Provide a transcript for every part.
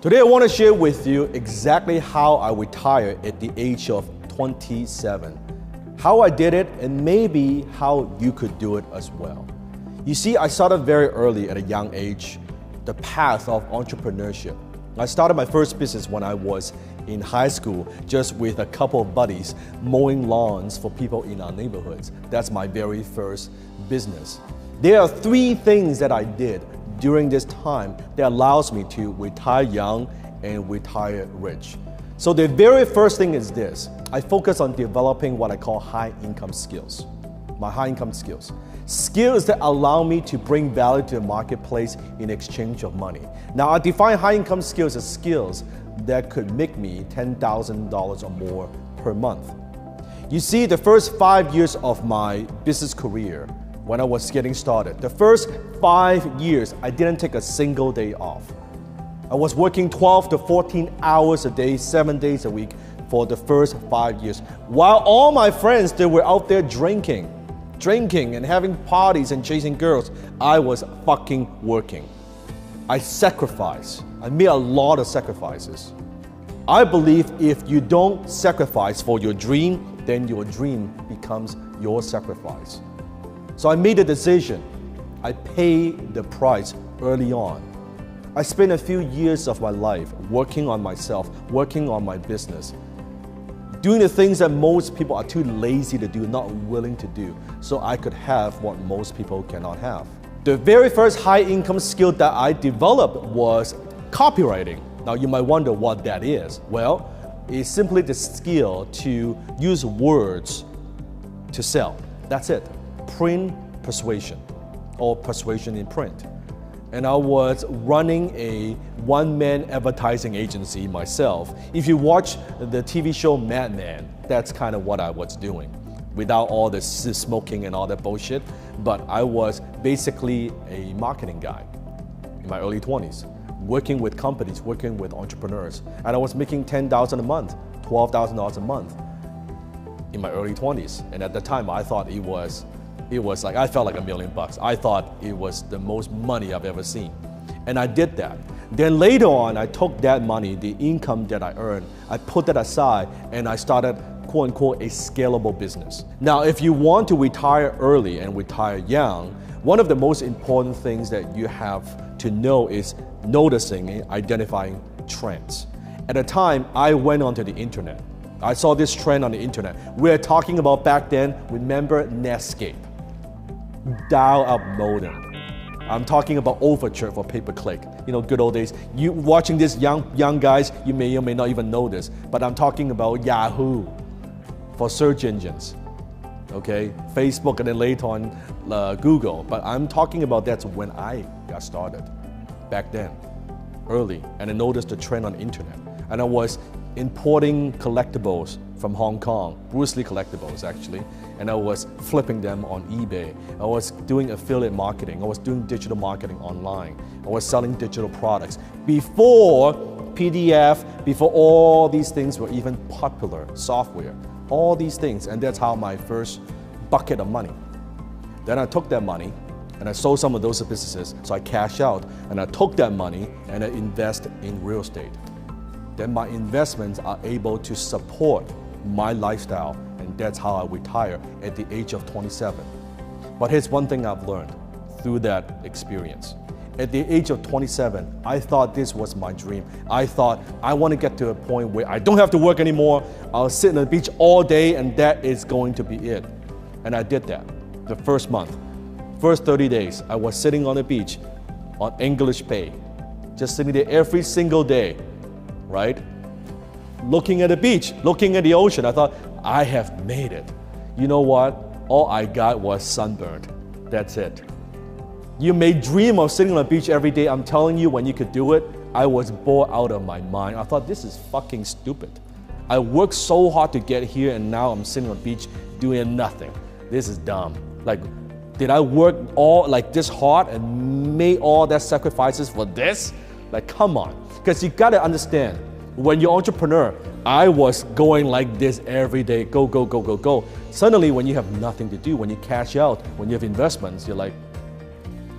Today I want to share with you exactly how I retired at the age of 27. How I did it and maybe how you could do it as well. You see, I started very early at a young age, the path of entrepreneurship. I started my first business when I was in high school, just with a couple of buddies mowing lawns for people in our neighborhoods. That's my very first business. There are three things that I did during this time that allows me to retire young and retire rich. So the very first thing is this. I focus on developing what I call high income skills. My high income skills. Skills that allow me to bring value to the marketplace in exchange of money. Now I define high income skills as skills that could make me $10,000 or more per month. You see, the first 5 years of my business career, when I was getting started, the first 5 years, I didn't take a single day off. I was working 12 to 14 hours a day, 7 days a week for the first 5 years. While all my friends, they were out there drinking and having parties and chasing girls, I was fucking working. I sacrificed. I made a lot of sacrifices. I believe if you don't sacrifice for your dream, then your dream becomes your sacrifice. So I made a decision. I paid the price early on. I spent a few years of my life working on myself, working on my business, doing the things that most people are too lazy to do, not willing to do, so I could have what most people cannot have. The very first high income skill that I developed was copywriting. Now you might wonder what that is. Well, it's simply the skill to use words to sell. That's it. Print persuasion, or persuasion in print. And I was running a one-man advertising agency myself. If you watch the TV show Mad Men, that's kind of what I was doing, without all the smoking and all that bullshit. But I was basically a marketing guy in my early 20s, working with companies, working with entrepreneurs. And I was making $10,000 a month, $12,000 a month in my early 20s. And at the time, I thought it was like, I felt like $1 million bucks. I thought it was the most money I've ever seen. And I did that. Then later on, I took that money, the income that I earned, I put that aside and I started, quote unquote, a scalable business. Now, if you want to retire early and retire young, one of the most important things that you have to know is noticing and identifying trends. At the time, I went onto the internet. I saw this trend on the internet. We're talking about back then, remember Netscape? Dial-up modem. I'm talking about Overture for pay-per-click. You know, good old days. You watching this young guys, you may or may not even know this, but I'm talking about Yahoo for search engines. Okay, Facebook and then later on Google. But I'm talking about that's when I got started back then, early, and I noticed the trend on the internet. And I was importing collectibles from Hong Kong, Bruce Lee collectibles actually, and I was flipping them on eBay. I was doing affiliate marketing. I was doing digital marketing online. I was selling digital products. Before PDF, before all these things were even popular, software, all these things, and that's how my first bucket of money. Then I took that money and I sold some of those businesses, so I cashed out, and I took that money and I invest in real estate. Then my investments are able to support my lifestyle, and that's how I retire at the age of 27. But here's one thing I've learned through that experience. At the age of 27, I thought this was my dream. I thought I want to get to a point where I don't have to work anymore. I'll sit on the beach all day and that is going to be it. And I did that the first month. First 30 days, I was sitting on the beach on English Bay, just sitting there every single day, right? Looking at the beach, looking at the ocean. I thought, I have made it. You know what? All I got was sunburned. That's it. You may dream of sitting on the beach every day. I'm telling you, when you could do it, I was bored out of my mind. I thought, this is fucking stupid. I worked so hard to get here and now I'm sitting on the beach doing nothing. This is dumb. Like, did I work all like this hard and made all that sacrifices for this? Like, come on. Because you gotta understand, when you're an entrepreneur, I was going like this every day, go, go, go, go, go. Suddenly, when you have nothing to do, when you cash out, when you have investments, you're like,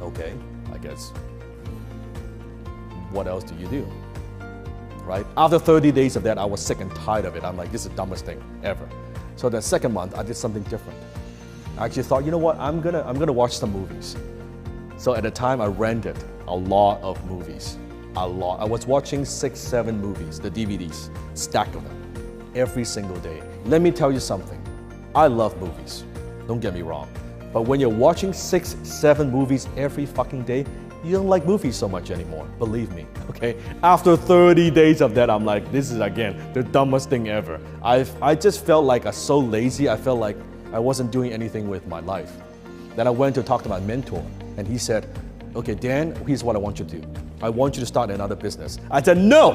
okay, I guess, what else do you do? right? After 30 days of that, I was sick and tired of it. I'm like, this is the dumbest thing ever. So the second month, I did something different. I actually thought, you know what, I'm gonna watch some movies. So at the time, I rented a lot of movies, a lot. I was watching 6, 7 movies, the DVDs, stack of them, every single day. Let me tell you something, I love movies, don't get me wrong. But when you're watching 6, 7 movies every fucking day, you don't like movies so much anymore, believe me, okay? After 30 days of that, I'm like, this is again, the dumbest thing ever. I just felt like I was so lazy, I felt like I wasn't doing anything with my life. Then I went to talk to my mentor, and he said, okay, Dan, here's what I want you to do. I want you to start another business. I said, no,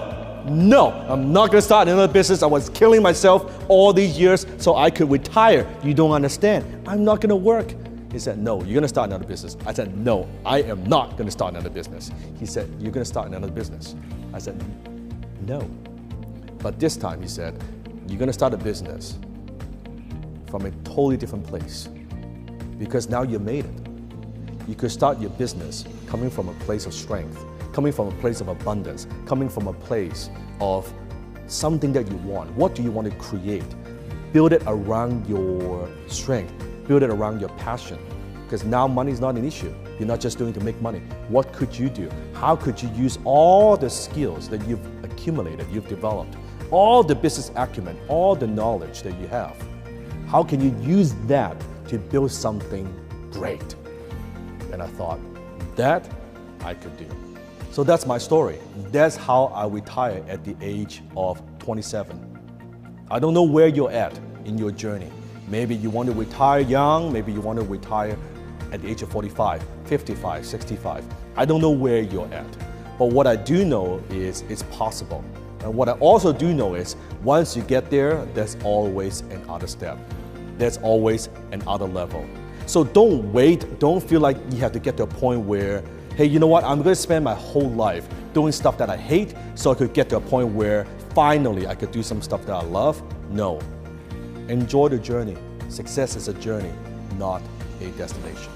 I'm not gonna start another business. I was killing myself all these years so I could retire. You don't understand, I'm not gonna work. He said, no, you're gonna start another business. I said, no, I am not gonna start another business. He said, you're gonna start another business. I said, no. But this time he said, you're gonna start a business from a totally different place because now you made it. You could start your business coming from a place of strength, coming from a place of abundance, coming from a place of something that you want. What do you want to create? Build it around your strength. Build it around your passion, because now money is not an issue. You're not just doing it to make money. What could you do? How could you use all the skills that you've accumulated, you've developed, all the business acumen, all the knowledge that you have? How can you use that to build something great? And I thought, that I could do. So that's my story. That's how I retired at the age of 27. I don't know where you're at in your journey. Maybe you want to retire young, maybe you want to retire at the age of 45, 55, 65. I don't know where you're at. But what I do know is it's possible. And what I also do know is once you get there, there's always another step. There's always another level. So don't wait, don't feel like you have to get to a point where, hey, you know what, I'm going to spend my whole life doing stuff that I hate so I could get to a point where finally I could do some stuff that I love. No. Enjoy the journey. Success is a journey, not a destination.